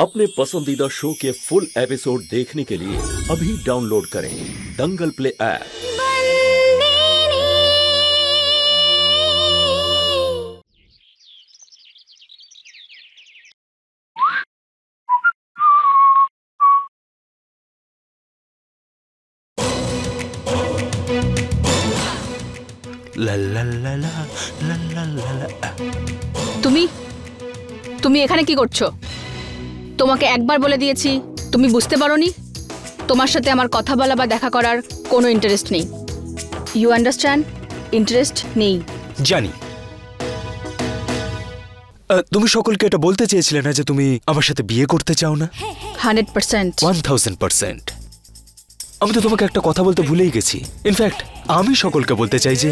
अपने पसंदीदा शो के फुल एपिसोड देखने के लिए अभी डाउनलोड करें दंगल प्ले ऐप। তুমি এখানে কি করছো? তোমাকে একবার বলে দিয়েছি, তুমি বুঝতে পারোনি? তোমার সাথে আমার কথা বলা বা দেখা করার কোনো ইন্টারেস্ট নেই। You understand? ইন্টারেস্ট নেই। জানি। তুমি সকলকে এটা বলতে চেয়েছিলে না যে তুমি আমার সাথে বিয়ে করতে চাও না? 100%। 1000%। আমি তো তোমাকে একটা কথা বলতে ভুলেই গেছি। ইনফ্যাক্ট আমি সকলকে বলতে চাই যে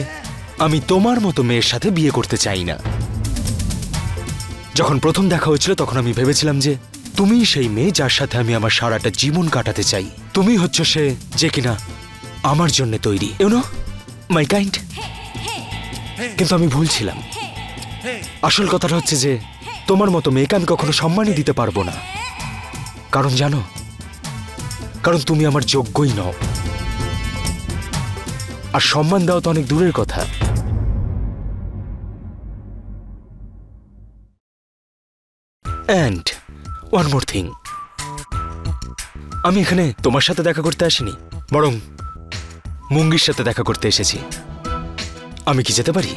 আমি তোমার মতো মেয়ের সাথে বিয়ে করতে চাই না। যখন প্রথম দেখা হয়েছিল তখন আমি ভেবেছিলাম যে তুমিই সেই মেয়ে যার সাথে আমি আমার সারাটা জীবন কাটাতে চাই। তুমি হচ্ছে সে যে কিনা আমার জন্য তৈরি, ইউ নো, মাই কাইন্ড। কিন্তু আমি ভুল ছিলাম। আসল কথাটা হচ্ছে যে তোমার মতো মেয়েকে আমি কখনো সম্মানই দিতে পারবো না। কারণ জানো, কারণ তুমি আমার যোগ্যই নও। আর সম্মান দেওয়া তো অনেক দূরের কথা। And one more thing, আমি এখানে তোমার সাথে দেখা করতে আসিনি, বরং মুঙ্গির সাথে দেখা করতে এসেছি। আমি কি যেতে পারি?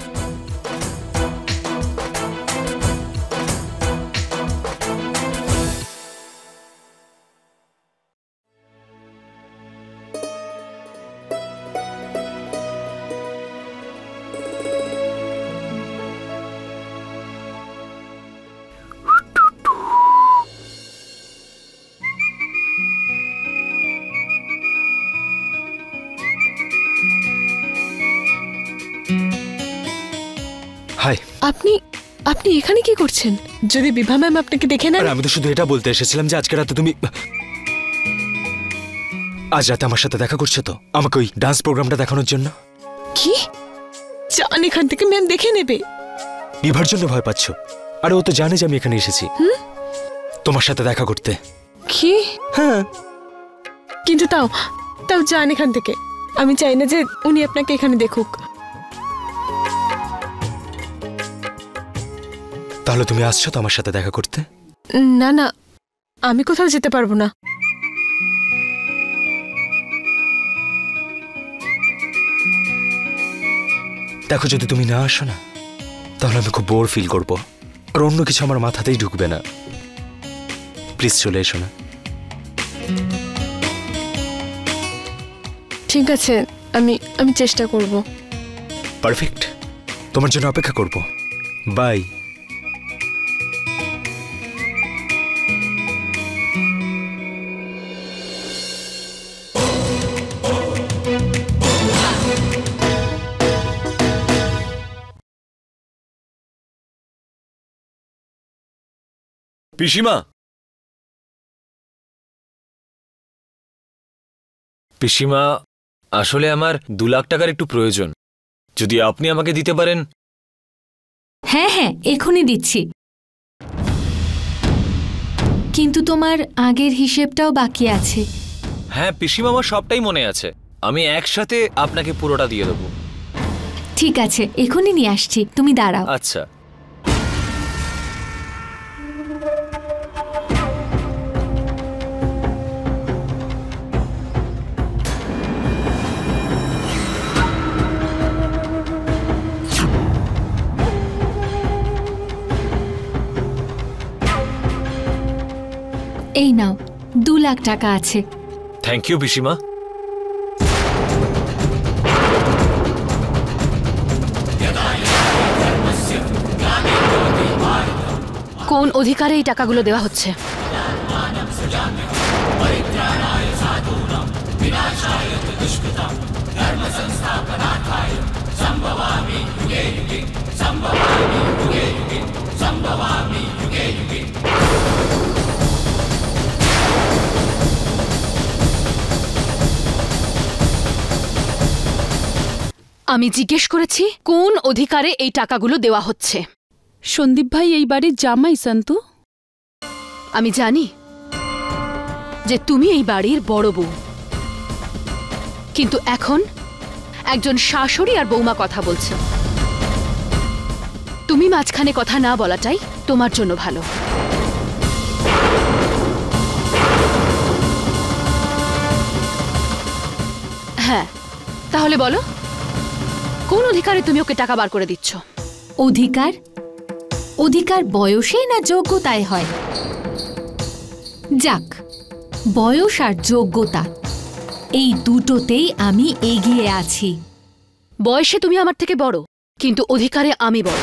হাই। আপনি এখানে কি করছেন? যদি বিভা ম্যাম আপনাকে দেখে না। আমি তো শুধু এটা বলতে এসেছিলাম যে আজকে রাতে তুমি আজ রাতে আমার সাথে দেখা করছো তো আমাকে ওই ডান্স প্রোগ্রামটা দেখানোর জন্য। কি? জান এখান থেকে ম্যাম দেখে নেবে। বিভার জন্য ভয় পাচ্ছ? আরে ও তো জানে যে আমি এখানে এসেছি তোমার সাথে দেখা করতে। কি? হ্যাঁ। কিন্তু তাও জান এখান থেকে। আমি চাই না যে উনি আপনাকে এখানে দেখুক। তাহলে তুমি আসছো তো আমার সাথে দেখা করতে? না না, আমি কোথাও যেতে পারবো না। দেখো, যদি তুমি না আসো না তাহলে আমি খুব বোর ফিল করবো, আর অন্য কিছু আমার মাথাতেই ঢুকবে না। প্লিজ চলে এসো না। ঠিক আছে, আমি চেষ্টা করব। পারফেক্ট, তোমার জন্য অপেক্ষা করব। বাই। পিসিমা, পিসিমা, আসলে আমার 2 লাখ টাকার একটু প্রয়োজন, যদি আপনি আমাকে দিতে পারেন। হ্যাঁ হ্যাঁ, এখনই দিচ্ছি। কিন্তু তোমার আগের হিসেবটাও বাকি আছে। হ্যাঁ পিসিমা, আমার সবটাই মনে আছে। আমি একসাথে আপনাকে পুরোটা দিয়ে দেবো। ঠিক আছে, এখনই নিয়ে আসছি, তুমি দাঁড়াও। আচ্ছা। এই নাও, 2 লাখ টাকা আছে। থ্যাংক ইউ পিসিমা। কোন অধিকারে এই টাকাগুলো দেওয়া হচ্ছে? আমি জিজ্ঞেস করেছি কোন অধিকারে এই টাকাগুলো দেওয়া হচ্ছে। সন্দীপ ভাই এই বাড়ির জামাই সন্তু। আমি জানি যে তুমি এই বাড়ির বড় বউ, কিন্তু এখন একজন শাশুড়ি আর বৌমা কথা বলছে। তুমি মাঝখানে কথা না বলাটাই তোমার জন্য ভালো। হ্যাঁ, তাহলে বলো কোন অধিকারে তুমি ওকে টাকা বার করে দিচ্ছ? অধিকার? অধিকার বয়সে না যোগ্যতায় হয়? যাক, বয়স আর যোগ্যতা এই দুটোতেই আমি এগিয়ে আছি। বয়সে তুমি আমার থেকে বড়, কিন্তু অধিকারে আমি বড়।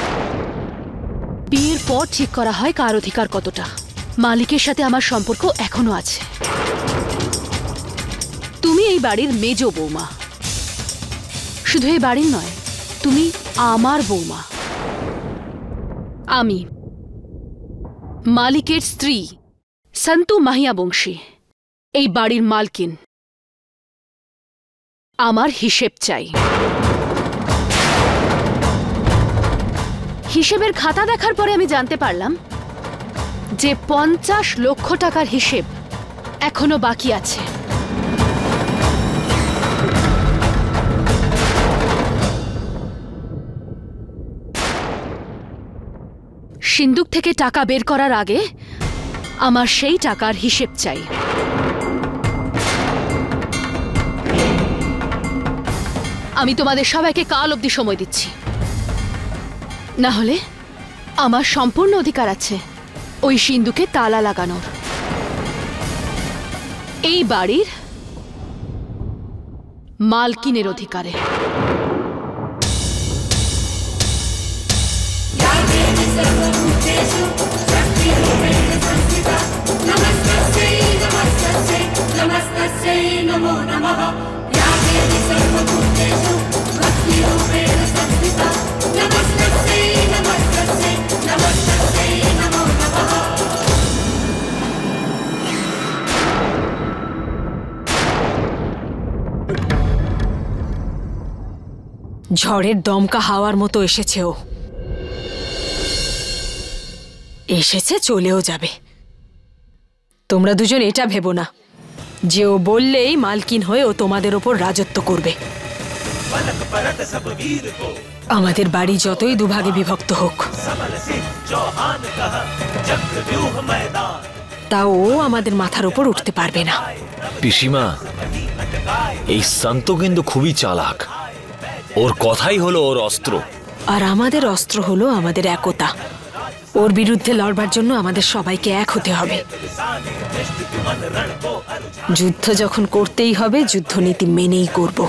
বিয়ের পর ঠিক করা হয় কার অধিকার কতটা। মালিকের সাথে আমার সম্পর্ক এখনো আছে। তুমি এই বাড়ির মেজ বৌমা, শুধু এই বাড়ির নয়, তুমি আমার বৌমা। আমি মালিকের স্ত্রী সন্তু মাহিয়া বংশী, এই বাড়ির মালকিন। আমার হিসেব চাই। হিসেবের খাতা দেখার পরে আমি জানতে পারলাম যে 50 লক্ষ টাকার হিসেব এখনো বাকি আছে। সিন্দুক থেকে টাকা বের করার আগে আমার সেই টাকার হিসেব চাই। আমি তোমাদের সবাইকে কাল অবধি সময় দিচ্ছি, না হলে আমার সম্পূর্ণ অধিকার আছে ওই সিন্দুকে তালা লাগানোর। এই বাড়ির মালকিনের অধিকারে। ঝড়ের দমকা হাওয়ার মতো এসেছে ও। এসেছে, চলেও যাবে। তোমরা দুজন এটা ভেবো না যে ও বললেই মালকিন হয়ে ও তোমাদের ওপর রাজত্ব করবে। আমাদের বাড়ি যতই দুভাগে বিভক্ত হোক, তাও ও আমাদের মাথার ওপর উঠতে পারবে না। পিসিমা, এই সন্ত কিন্তু খুবই চালাক। ওর কথাই হলো ওর অস্ত্র। আর আমাদের অস্ত্র হলো আমাদের একতা। ওর বিরুদ্ধে লড়বার জন্য আমাদের সবাইকে এক হতে হবে। যুদ্ধ যখন করতেই হবে, যুদ্ধনীতি মেনেই করব।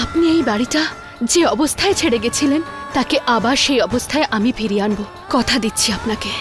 আপনি এই বাড়িটা যে অবস্থায় ছেড়ে গেছিলেন, তাকে আবার সেই অবস্থায় আমি ফিরিয়ে আনবো, কথা দিচ্ছি আপনাকে।